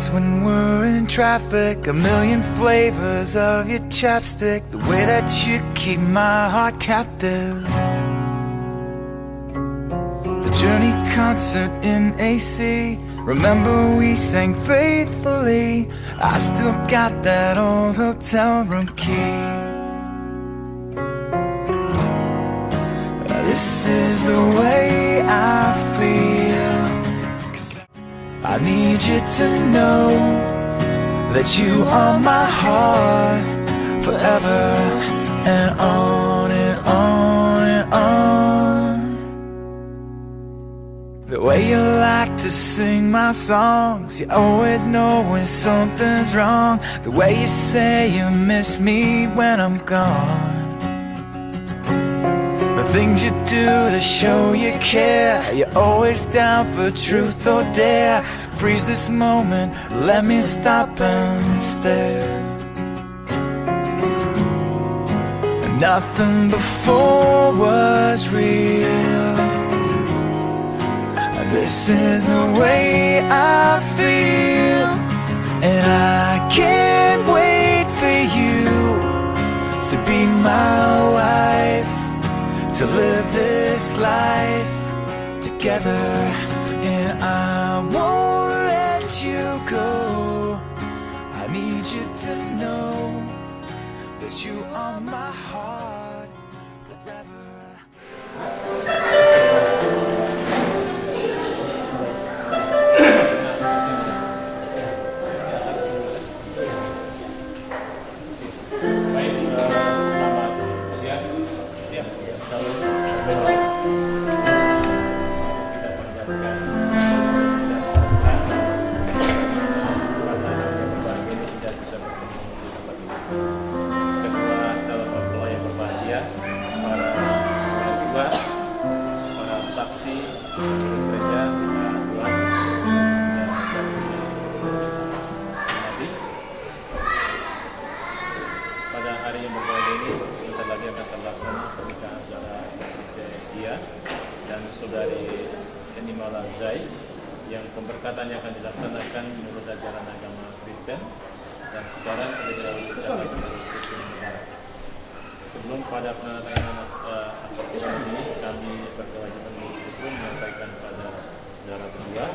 kiss when we're in traffic, a million flavors of your chapstick, the way that you keep my heart captive. The Journey concert in AC, remember we sang faithfully. I still got that old hotel room key. This is the way I feel. I need you to know that you are my heart, forever and on and on and on. The way you like to sing my songs, you always know when something's wrong. The way you say you miss me when I'm gone. The things you do to show you care, you're always down for truth or dare. Freeze this moment, let me stop and stare. Nothing before was real. This is the way I feel, and I can't wait for you to be my wife, to live this life together, and I won't let you go. I need you to know that you are my heart forever. Saudari Enimala Zai, yang pemberkatannya akan dilaksanakan menurut ajaran agama Kristen, dan sekarang kita ucapkan Kristen Negara. Sebelum pada penandatanganan akta ini, kami berkewajiban untuk menyampaikan pada saudara berdua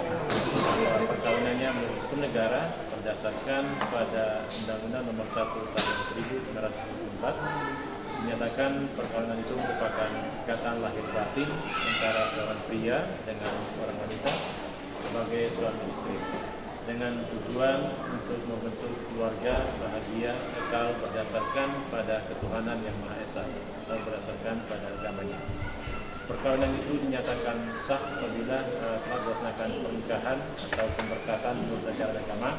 bahwa perkawinannya menurut hukum negara berdasarkan pada Undang-Undang Nomor 1 Tahun 1994 menyatakan perkawinan itu merupakan ikatan lahir batin antara seorang pria dengan seorang wanita sebagai suami istri, dengan tujuan untuk membentuk keluarga bahagia kekal berdasarkan pada ketuhanan yang Maha Esa atau berdasarkan pada agamanya. Perkawinan itu dinyatakan sah apabila telah dilaksanakan pernikahan atau pemberkatan menurut ajaran agama,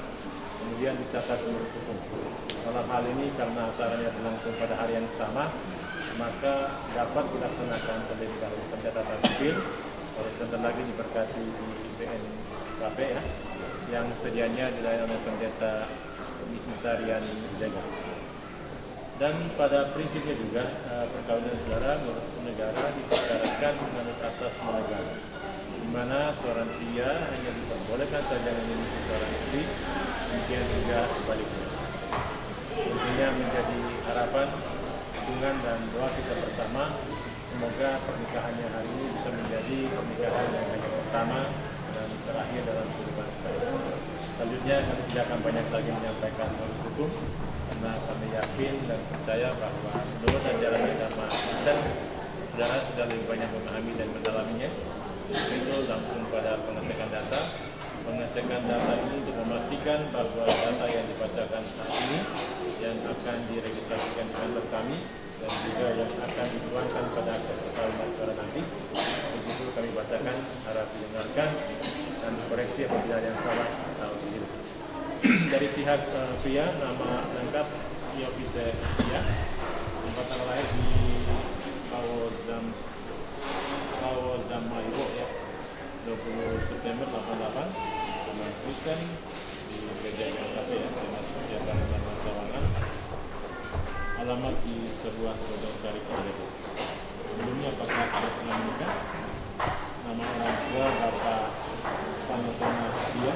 kemudian dicatat menurut hukum. Dalam hal ini karena acaranya berlangsung pada hari yang sama, maka dapat dilaksanakan terlebih dahulu pencatatan sipil, terus sebentar lagi diberkati di BNKP yang sedianya dilayani oleh pendeta Misi Tarian Jaga. Dan pada prinsipnya juga perkawinan saudara menurut negara dipersyaratkan menurut asas negara, di mana seorang pria hanya diperbolehkan saja memiliki seorang istri, demikian juga sebaliknya. Tentunya menjadi harapan, dukungan dan doa kita bersama, semoga pernikahannya hari ini bisa menjadi pernikahan yang hanya pertama dan terakhir dalam kehidupan kita. Selanjutnya kami tidak akan banyak lagi menyampaikan menurut hukum, karena kami yakin dan percaya bahwa menurut ajaran agama Kristen, saudara sudah lebih banyak memahami dan mendalaminya. Itu langsung pada pengecekan data. Pengecekan data ini untuk memastikan bahwa data yang dibacakan saat ini yang akan diregistrasikan di kantor kami dan juga yang akan dituangkan pada akte perkawinan saudara nanti. Begitu kami bacakan, harap didengarkan dan dikoreksi apabila ada yang salah atau keliru. Dari pihak pria, nama lengkap Yopite Pia, tempatan lahir di Kawozamaiwo ya, 20 September 88, nama Kristen di gereja BNKP ya, Senat Kesehatan dan Sawangan, alamat di sebuah Bodong Sari Kalimantan. Sebelumnya apakah sudah pernah menikah? Nama orang tua Bapak Panotona Pia,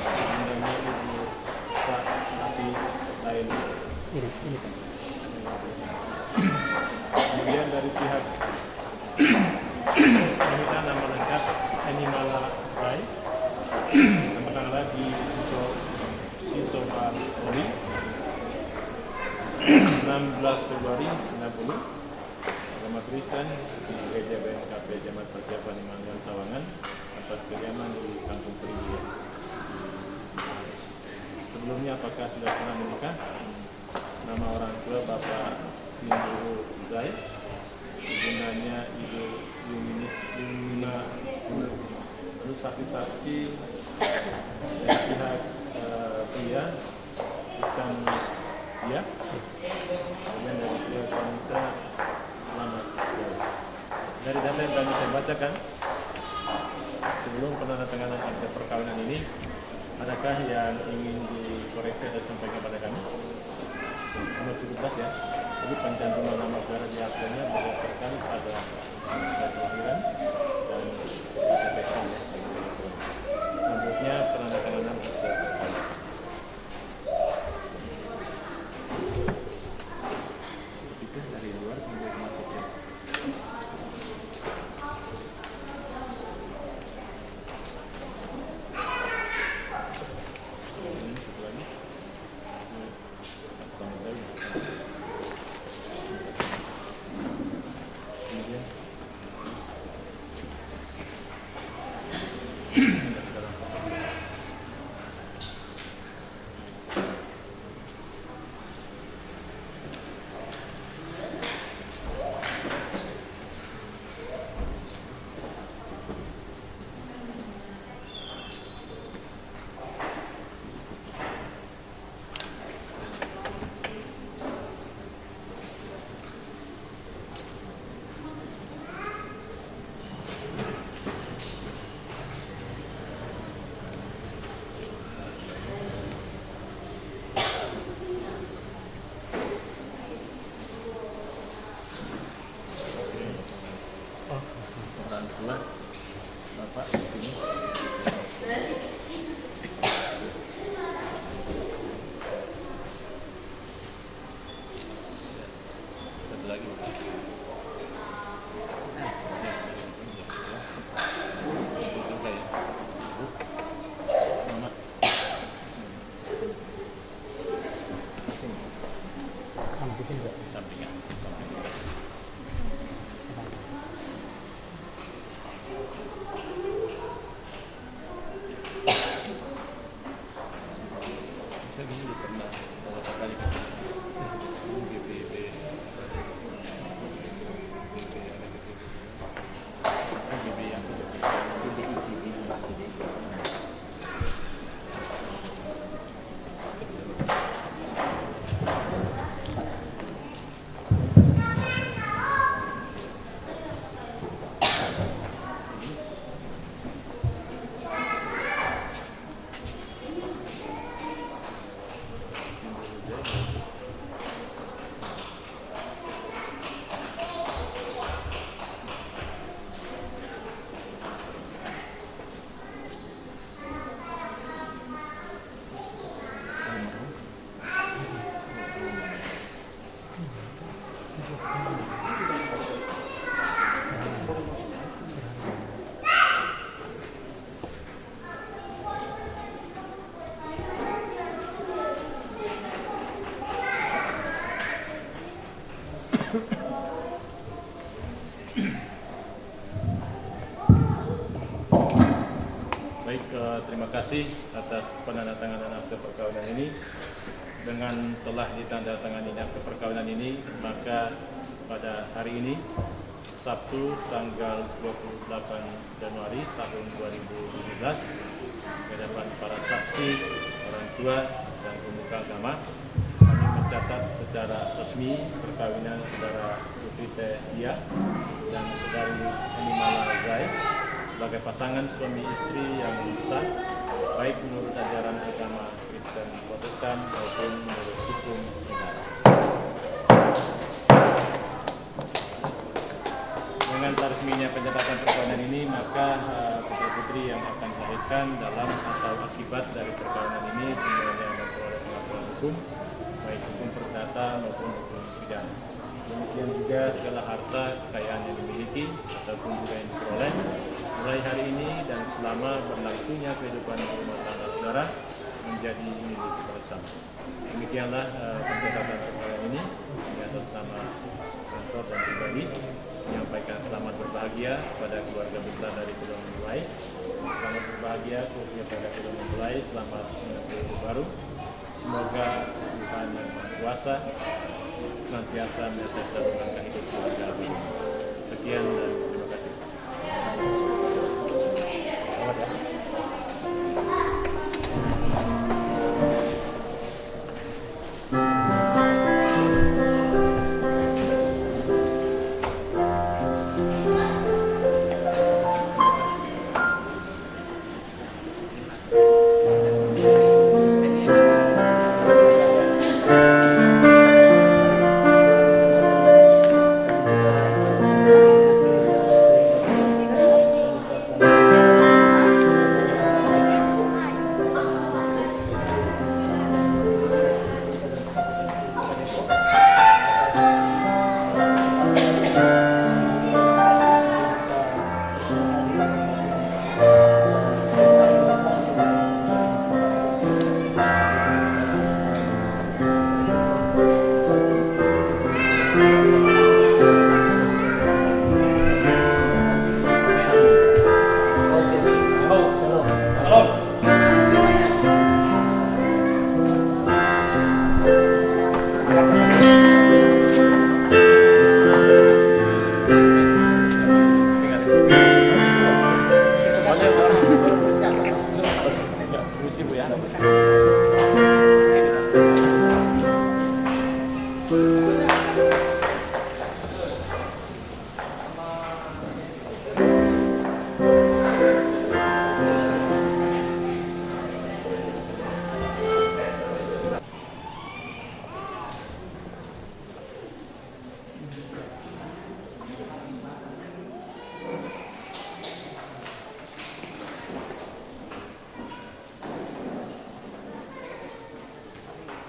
Anda ini Pak. Kemudian dari pihak meminta nama lengkap Enimala Rai, nama tanggal di Sisoba Ori, 16 Februari 60, agama Kristen di Gereja BNKP Jemaat Persiapan Immanuel Sawangan atas kediaman di Kampung Perigia. Sebelumnya apakah sudah pernah menikah? Nama orang tua Bapak Sinuru Zai, ibundanya Ibu Yumina, lalu saksi-saksi dari pihak pria ikan ya, kemudian dari pihak wanita selamat. Dari data yang tadi saya bacakan sebelum penandatanganan akte perkawinan ini, adakah yang ingin dikoreksi atau disampaikan kepada kami? Nomor 17 ya. Jadi pencantuman nama saudara di aktenya berdasarkan pada tanggal kelahiran dan KTP. Selanjutnya penandatanganan akte perkawinan. Itu dari luar sampai masuk ya. Orang tua Bapak di sini. Satu lagi. Mama. Sampaikan enggak? Sampingan. Saya dulu pernah beberapa kali ke sini. GPB, GPB yang Baik, terima kasih atas penandatanganan akte perkawinan ini. Dengan telah ditandatangani akte perkawinan ini, maka pada hari ini Sabtu tanggal 28 Januari tahun 2017 di hadapan para saksi, orang tua dan pemuka agama, kami mencatat secara resmi perkawinan saudara Putri Dia dan saudari Enimala Rai sebagai pasangan suami istri yang sah, baik menurut ajaran agama Kristen Protestan maupun menurut hukum negara. Dengan resminya pencatatan perkawinan ini, maka putra-putri yang akan dilahirkan dalam atau akibat dari perkawinan ini semuanya memperoleh pengakuan hukum, baik hukum perdata kemanusiaan. Demikian juga segala harta kekayaan yang dimiliki ataupun juga yang diperoleh mulai hari ini dan selama berlangsungnya kehidupan rumah tangga saudara menjadi milik bersama. Demikianlah pencatatan perkara ini di atas nama kantor dan pribadi menyampaikan selamat berbahagia kepada keluarga besar dari Pulau Mempelai. Selamat berbahagia khususnya pada Pulau Mempelai, selamat menuju hidup baru. Semoga Tuhan yang Maha Kuasa senantiasa menyertai dan melangkah hidup keluarga ini. Sekian dan terima kasih. Selamat ya.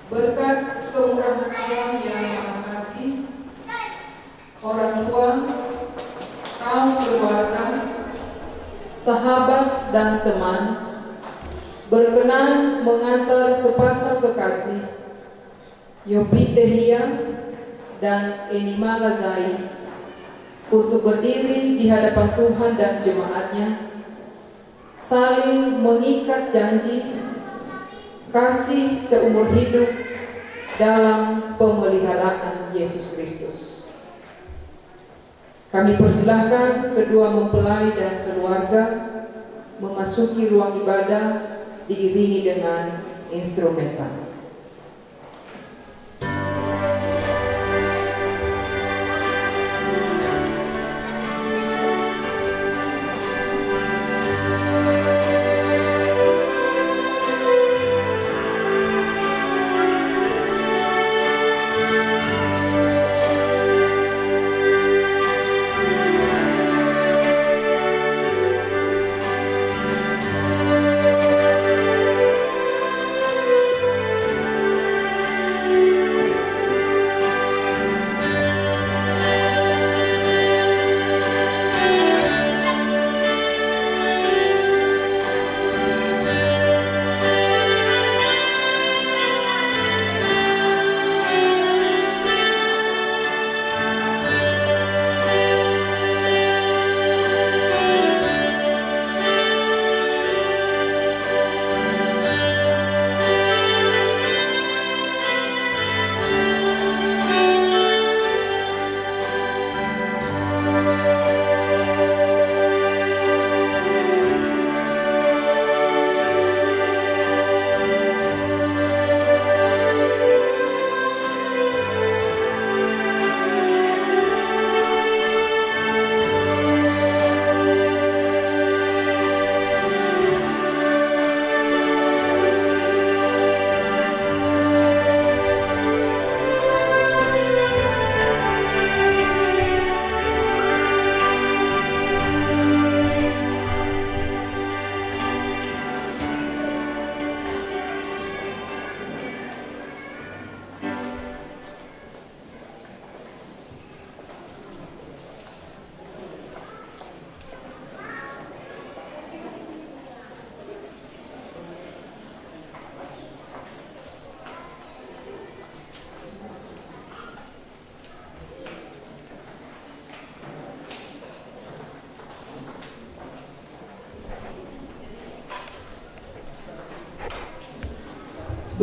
Berkat kemurahan Allah yang Maha Kasih, orang tua, kaum keluarga, sahabat dan teman berkenan mengantar sepasang kekasih Yopi Tehia dan Enima Ghazai untuk berdiri di hadapan Tuhan dan jemaatnya, saling mengikat janji kasih seumur hidup dalam pemeliharaan Yesus Kristus. Kami persilahkan kedua mempelai dan keluarga memasuki ruang ibadah diiringi dengan instrumental.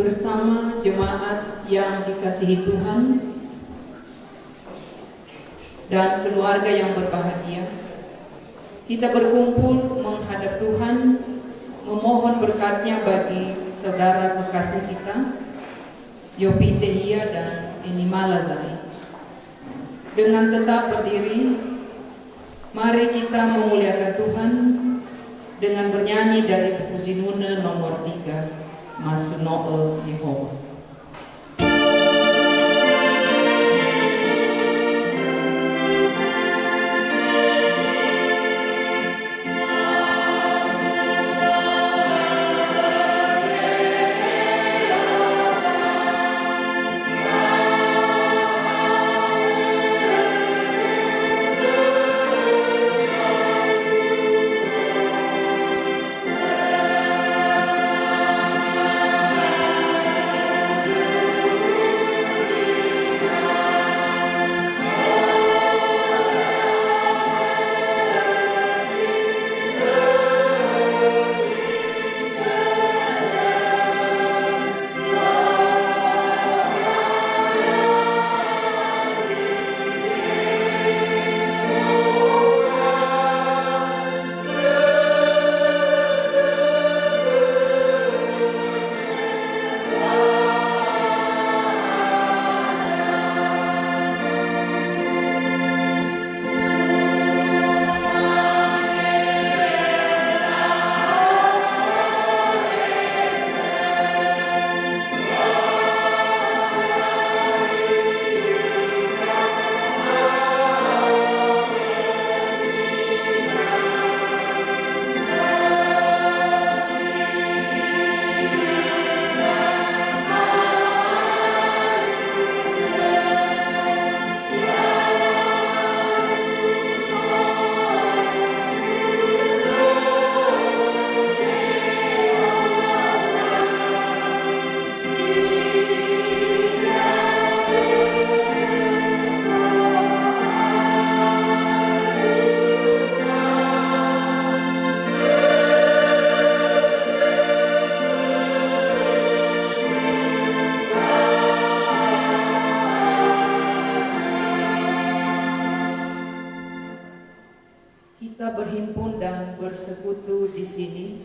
bersama jemaat yang dikasihi Tuhan dan keluarga yang berbahagia, kita berkumpul menghadap Tuhan, memohon berkat-Nya bagi saudara kekasih kita, Yopi Tehia dan Eni Malazai. Dengan tetap berdiri, mari kita memuliakan Tuhan dengan bernyanyi dari buku Zinune nomor 3, Masunoe Yehova. Kita berhimpun dan bersekutu di sini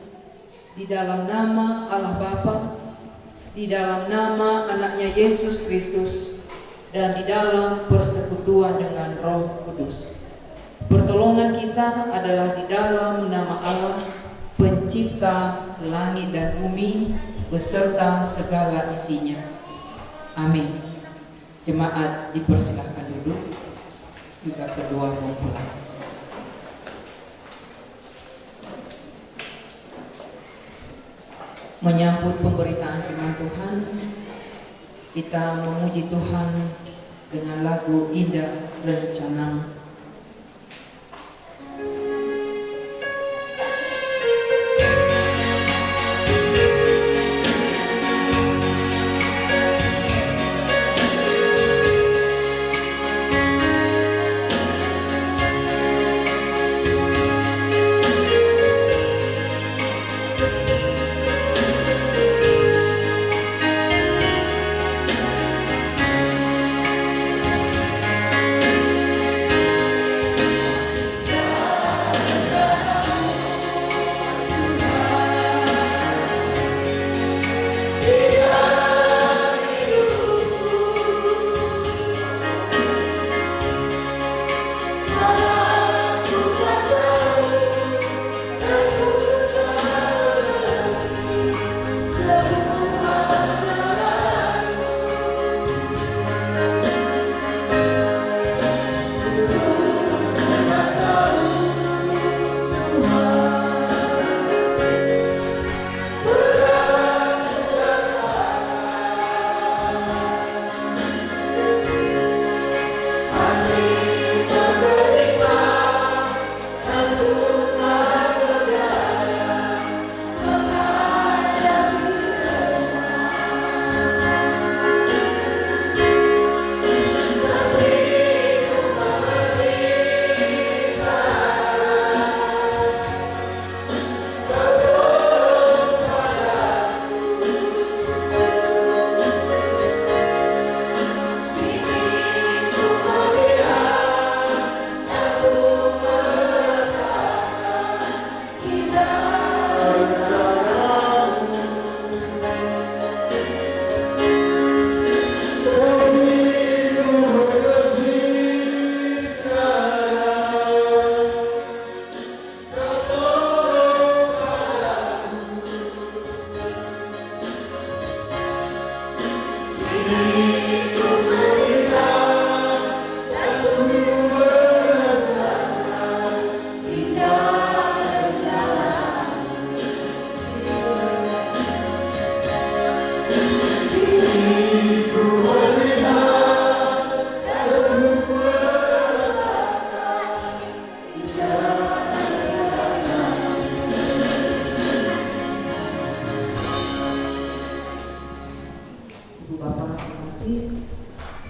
di dalam nama Allah Bapa, di dalam nama anaknya Yesus Kristus, dan di dalam persekutuan dengan Roh Kudus. Pertolongan kita adalah di dalam nama Allah, pencipta langit dan bumi beserta segala isinya. Amin. Jemaat dipersilahkan duduk, juga kedua mempelai. Menyambut pemberitaan firman Tuhan, kita memuji Tuhan dengan lagu Indah Rencana.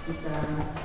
kita